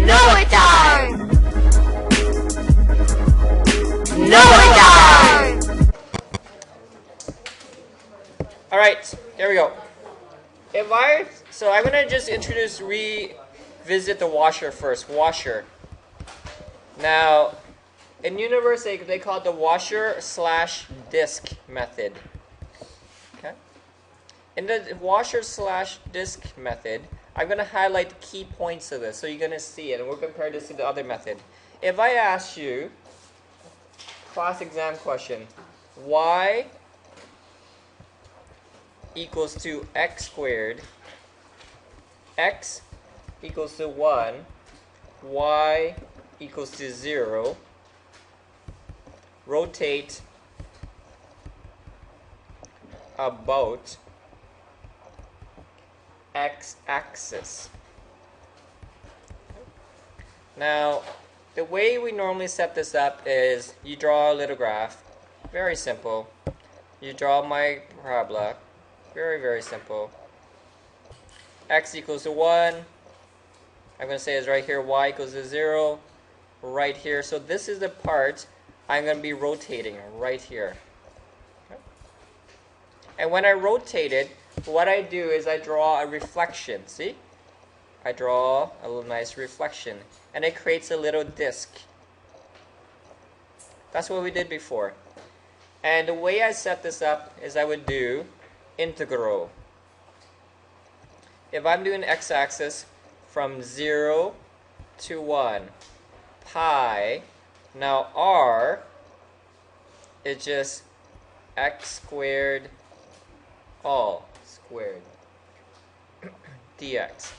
No it don't! No it don't! Alright, here we go. So I'm going to just revisit the washer first. Washer. Now, in university, they call it the washer/disk method. Okay? In the washer/disk method, I'm going to highlight the key points of this so you're going to see it, and we'll compare this to the other method. If I ask you, class exam question, y equals to x squared, x equals to 1, y equals to 0, rotate about x-axis. Now, the way we normally set this up is you draw a little graph, very simple. You draw my parabola, very, very simple. X equals to 1. I'm going to say is right here, y equals to 0, right here. So this is the part I'm going to be rotating right here. Okay. And when I rotate it, what I do is I draw a reflection. See? I draw a little nice reflection. And it creates a little disc. That's what we did before. And the way I set this up is I would do integral. If I'm doing x-axis from 0 to 1, pi, now r is just x squared all squared dx.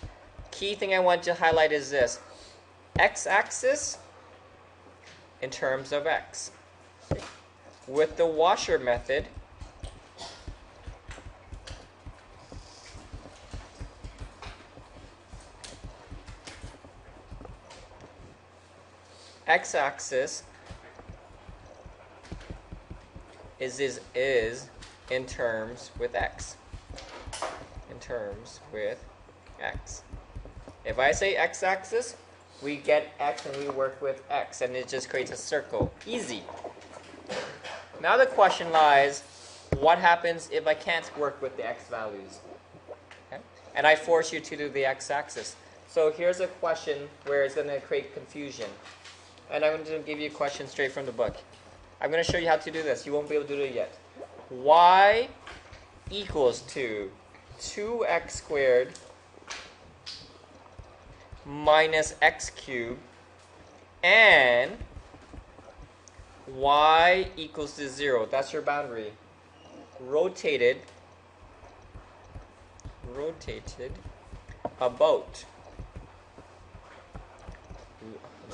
Key thing I want to highlight is this. X-axis in terms of x. With the washer method, x-axis is in terms with x. In terms with x. If I say x-axis, we get x and we work with x, and it just creates a circle. Easy. Now the question lies, what happens if I can't work with the x values? Okay? And I force you to do the x-axis. So here's a question where it's going to create confusion. And I'm going to give you a question straight from the book. I'm going to show you how to do this. You won't be able to do it yet. Y equals to 2x squared minus x cubed, and y equals to 0. That's your boundary. Rotated about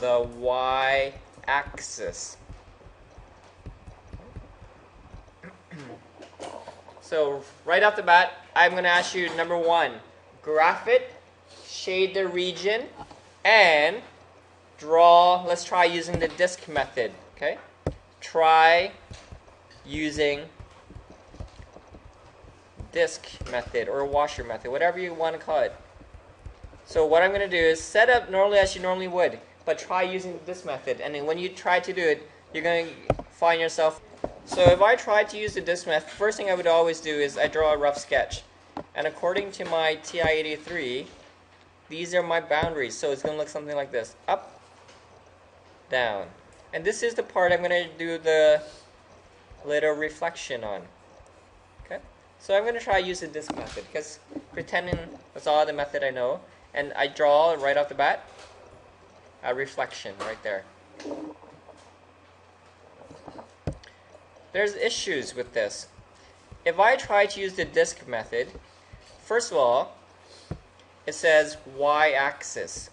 the y-axis. So right off the bat, I'm going to ask you, number 1, graph it, shade the region, and draw. Let's try using the disk method. Okay? Try using disk method or washer method, whatever you want to call it. So what I'm going to do is set up normally as you normally would, but try using this method. And then when you try to do it, you're going to find yourself. So if I try to use the disk method, first thing I would always do is I draw a rough sketch. And according to my TI-83, these are my boundaries. So it's going to look something like this. Up, down. And this is the part I'm going to do the little reflection on. Okay? So I'm going to try using this method, because pretending that's all the method I know. And I draw right off the bat a reflection right there. There's issues with this. If I try to use the disk method, first of all, it says y-axis.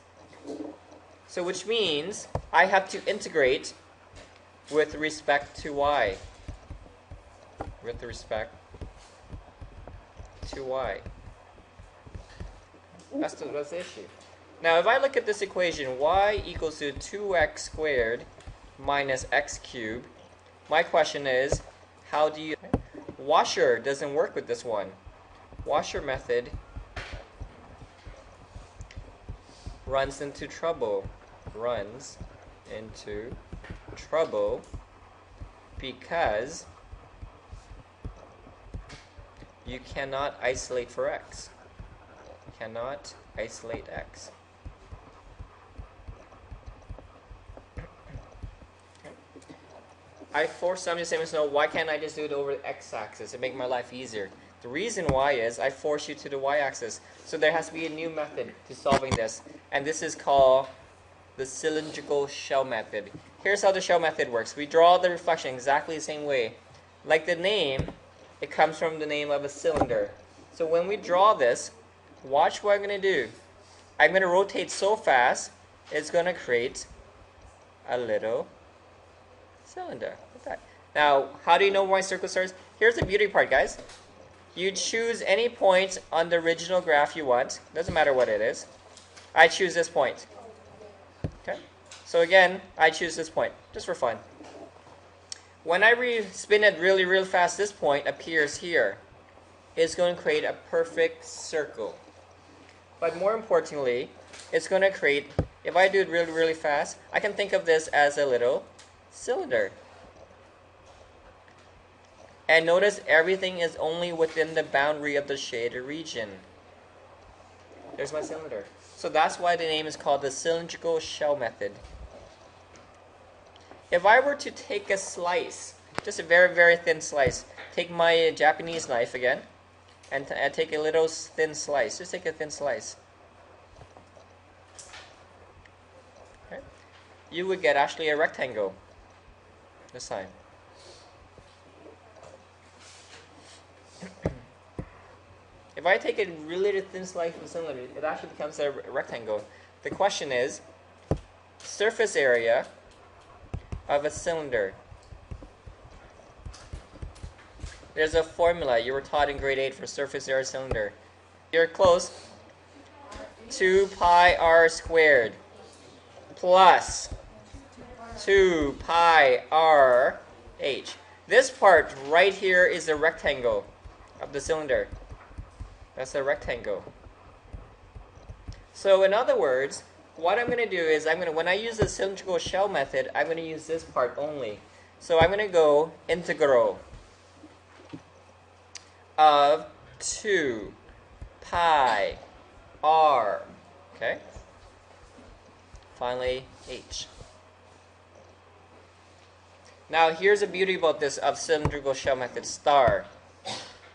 So which means I have to integrate with respect to y. With respect to y. That's the issue. Now if I look at this equation, y equals to 2x squared minus x cubed, my question is, how do you... Washer doesn't work with this one. Washer method runs into trouble. Runs into trouble because you cannot isolate for x. Cannot isolate x. I force some of you to know, why can't I just do it over the x-axis and make my life easier? The reason why is I force you to the y-axis. So there has to be a new method to solving this. And this is called the cylindrical shell method. Here's how the shell method works. We draw the reflection exactly the same way. Like the name, it comes from the name of a cylinder. So when we draw this, watch what I'm going to do. I'm going to rotate so fast, it's going to create a little cylinder. Like that. Now, how do you know where my circle starts? Here's the beauty part, guys. You choose any point on the original graph you want. Doesn't matter what it is. I choose this point. Okay. So again, I choose this point, just for fun. When I spin it really, really fast, this point appears here. It's going to create a perfect circle. But more importantly, it's going to create, if I do it really, really fast, I can think of this as a little cylinder. And notice everything is only within the boundary of the shaded region. There's my cylinder. So that's why the name is called the cylindrical shell method. If I were to take a slice, just a very, very thin slice, take my Japanese knife again, and take a little thin slice. Just take a thin slice. Okay. You would get actually a rectangle this time. If I take a really thin slice of the cylinder, it actually becomes a rectangle. The question is, surface area of a cylinder. There's a formula you were taught in grade 8 for surface area cylinder. You're close. 2 pi r squared plus 2 pi r h. This part right here is the rectangle of the cylinder. That's a rectangle. So in other words, what I'm going to do is when I use the cylindrical shell method, I'm going to use this part only. So I'm going to go integral of 2 pi r, okay? Finally, h. Now here's the beauty about this of cylindrical shell method, star.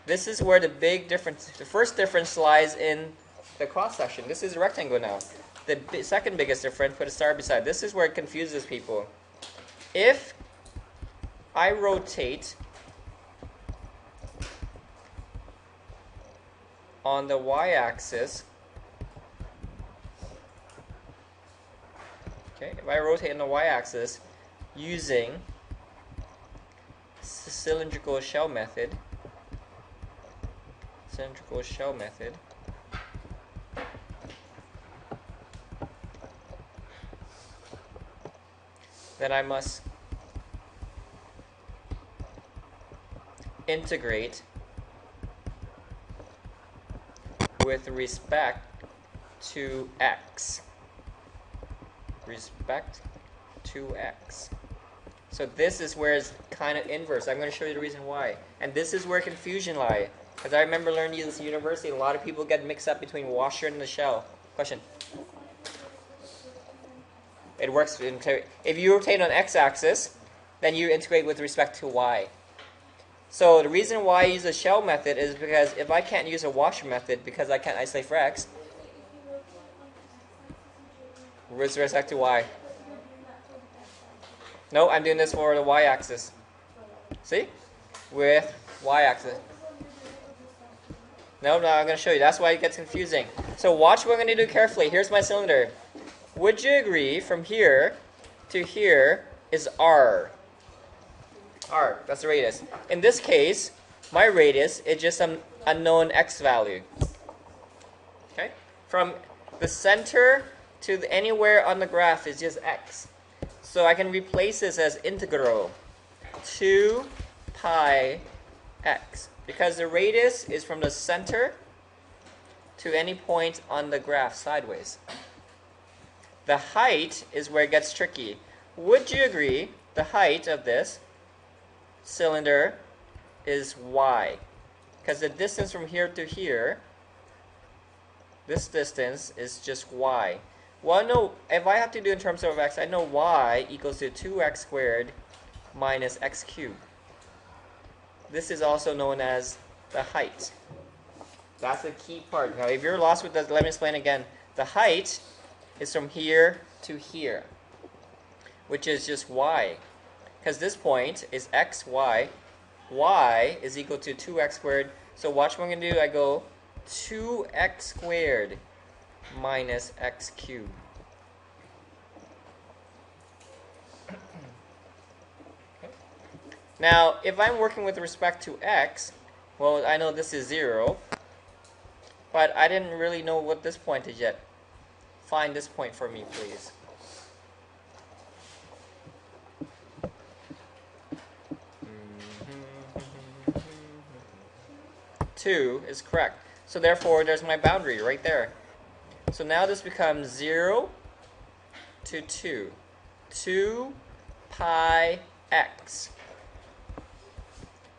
This is where the big difference, the first difference lies in the cross section. This is a rectangle now. The second biggest difference, put a star beside. This is where it confuses people. If I rotate on the y-axis, okay, if I rotate on the y-axis using the cylindrical shell method, then I must integrate with respect to x. So this is where it's kind of inverse. I'm going to show you the reason why. And this is where confusion lies. Because I remember learning this in university, a lot of people get mixed up between washer and the shell. Question? It works. If you rotate on x-axis, then you integrate with respect to y. So the reason why I use the shell method is because if I can't use a washer method because I can't isolate for x, with respect to y. No, I'm doing this for the y-axis. See? With y-axis. No, I'm going to show you. That's why it gets confusing. So watch what I'm going to do carefully. Here's my cylinder. Would you agree from here to here is r? R, that's the radius. In this case, my radius is just some unknown x value. Okay? From the center to anywhere on the graph is just x. So I can replace this as integral 2 pi x. Because the radius is from the center to any point on the graph sideways. The height is where it gets tricky. Would you agree the height of this cylinder is y? Because the distance from here to here, this distance is just y. Well, no, if I have to do in terms of x, I know y equals to 2x squared minus x cubed. This is also known as the height. That's the key part. Now, if you're lost with this, let me explain again. The height is from here to here, which is just y. Because this point is x, y. Y is equal to 2x squared. So watch what I'm going to do. I go 2x squared minus x cubed. Now, if I'm working with respect to x, well, I know this is 0, but I didn't really know what this point is yet. Find this point for me, please. Two is correct. So therefore, there's my boundary right there. So now this becomes 0 to 2. 2 pi x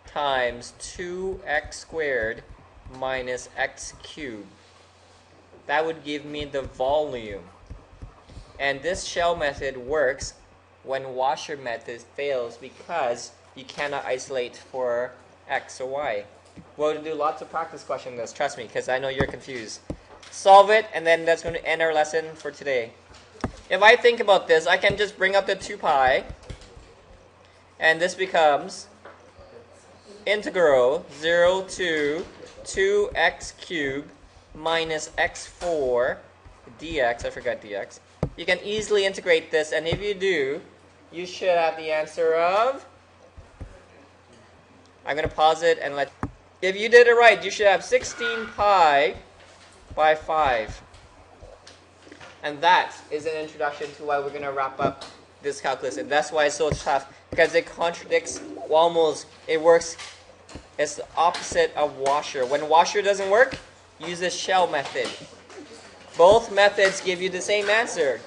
times 2x squared minus x cubed. That would give me the volume. And this shell method works when washer method fails because you cannot isolate for x or y. We'll do lots of practice questions on this, trust me, because I know you're confused. Solve it, and then that's going to end our lesson for today. If I think about this, I can just bring up the 2 pi, and this becomes integral 0 to 2x cubed minus x4 dx. I forgot dx. You can easily integrate this, and if you do, you should have the answer of... I'm going to pause it and let... If you did it right, you should have 16 pi by 5. And that is an introduction to why we're going to wrap up this calculus. And that's why it's so tough, because it contradicts almost, it works, it's the opposite of washer. When washer doesn't work, use the shell method. Both methods give you the same answer.